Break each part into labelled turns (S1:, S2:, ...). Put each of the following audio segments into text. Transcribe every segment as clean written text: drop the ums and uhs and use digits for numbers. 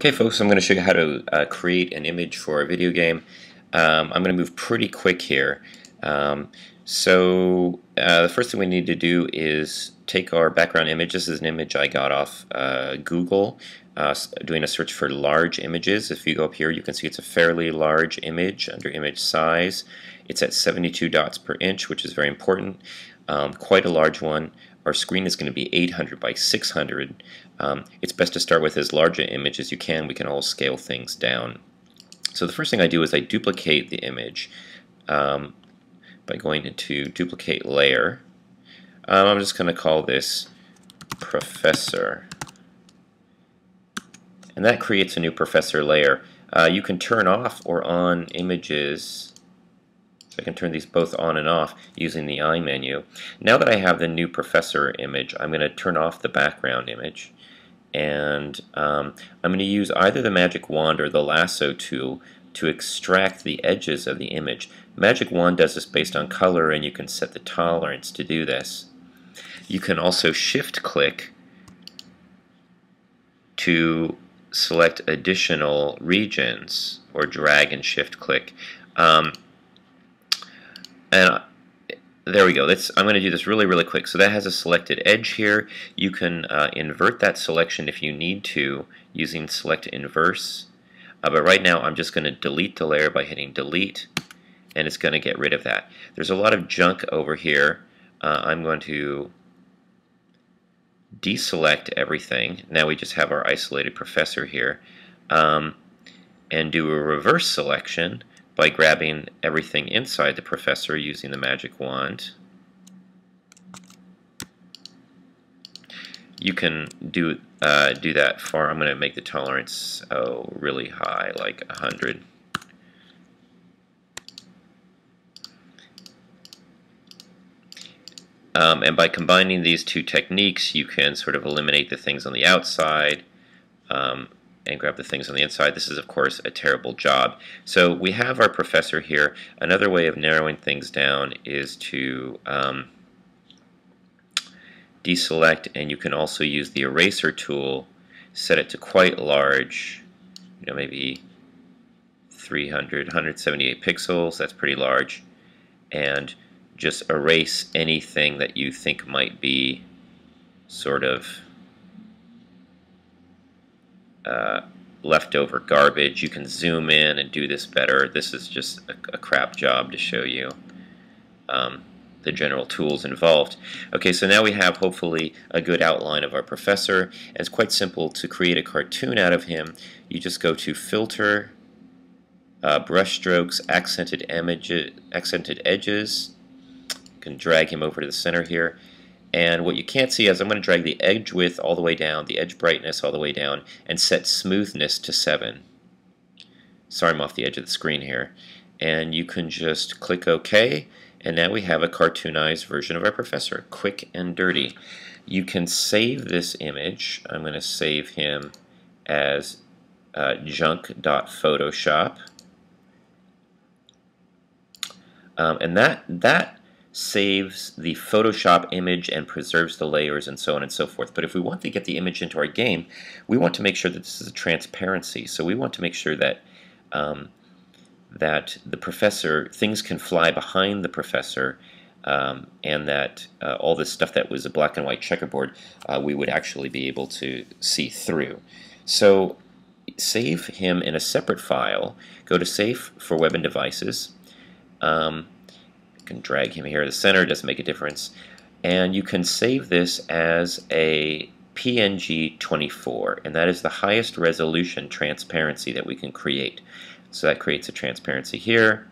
S1: Okay, folks, I'm going to show you how to create an image for a video game. I'm going to move pretty quick here. The first thing we need to do is take our background image. This is an image I got off Google, doing a search for large images. If you go up here, you can see it's a fairly large image under image size. It's at 72 dots per inch, which is very important. Quite a large one. Our screen is going to be 800 by 600. It's best to start with as large an image as you can. We can all scale things down. So the first thing I do is I duplicate the image by going into duplicate layer. I'm just going to call this professor. And that creates a new professor layer. You can turn off or on images. So I can turn these both on and off using the I menu. Now that I have the new professor image, I'm going to turn off the background image. And I'm going to use either the magic wand or the lasso tool to extract the edges of the image. Magic wand does this based on color, and you can set the tolerance to do this. You can also shift click to select additional regions, or drag and shift click. There we go. I'm going to do this really quick. So that has a selected edge here. You can invert that selection if you need to using select inverse. But right now I'm just going to delete the layer by hitting delete, and it's going to get rid of that. There's a lot of junk over here. I'm going to deselect everything. Now we just have our isolated professor here. And do a reverse selection by grabbing everything inside the professor using the magic wand. You can do that for, I'm going to make the tolerance really high, like 100. And by combining these two techniques, you can sort of eliminate the things on the outside and grab the things on the inside. This is, of course, a terrible job. So we have our professor here. Another way of narrowing things down is to deselect, and you can also use the eraser tool, set it to quite large, maybe 178 pixels. That's pretty large. And just erase anything that you think might be sort of leftover garbage. You can zoom in and do this better. This is just a crap job to show you the general tools involved. Okay, so now we have hopefully a good outline of our professor. And it's quite simple to create a cartoon out of him. You just go to Filter, Brush Strokes, Accented Edges. You can drag him over to the center here. And what you can't see is I'm going to drag the edge width all the way down, the edge brightness all the way down, and set smoothness to 7. Sorry, I'm off the edge of the screen here. And you can just click OK, and now we have a cartoonized version of our professor, quick and dirty. You can save this image. I'm going to save him as junk.photoshop. And that saves the Photoshop image and preserves the layers and so on and so forth. But if we want to get the image into our game, we want to make sure that this is a transparency. So we want to make sure that that the professor, things can fly behind the professor, and that all this stuff that was a black and white checkerboard, we would actually be able to see through. So save him in a separate file. Go to Save for Web and Devices. You can drag him here to the center, doesn't make a difference. And you can save this as a PNG 24, and that is the highest resolution transparency that we can create. So that creates a transparency here,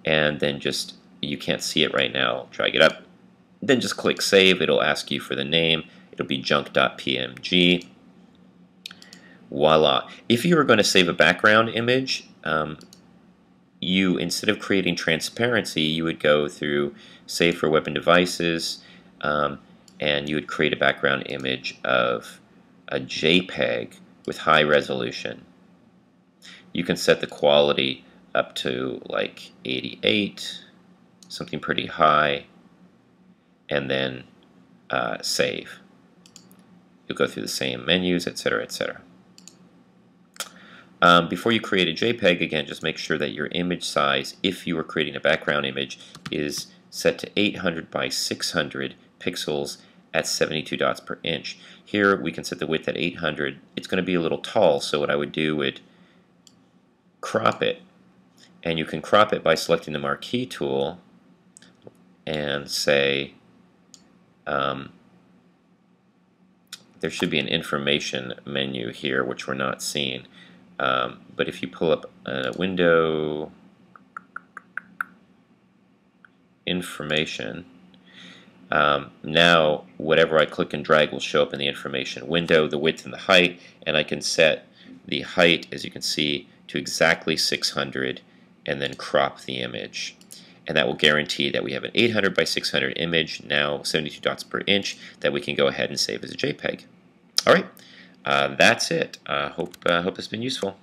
S1: and then just, you can't see it right now, drag it up, then just click Save. It'll ask you for the name. It'll be junk.pmg. Voila. If you were going to save a background image, instead of creating transparency, you would go through Save for Web and Devices, and you would create a background image of a JPEG with high resolution. You can set the quality up to like 88, something pretty high, and then save. You'll go through the same menus, etc., etc. Before you create a JPEG, again, just make sure that your image size, if you are creating a background image, is set to 800 by 600 pixels at 72 dots per inch. Here we can set the width at 800. It's going to be a little tall, so what I would do would crop it. And you can crop it by selecting the marquee tool and say, there should be an information menu here, which we're not seeing. But if you pull up a window, information, now whatever I click and drag will show up in the information window, the width and the height, and I can set the height, as you can see, to exactly 600 and then crop the image. And that will guarantee that we have an 800 by 600 image, now 72 dots per inch, that we can go ahead and save as a JPEG. All right, that's it. Hope this has been useful.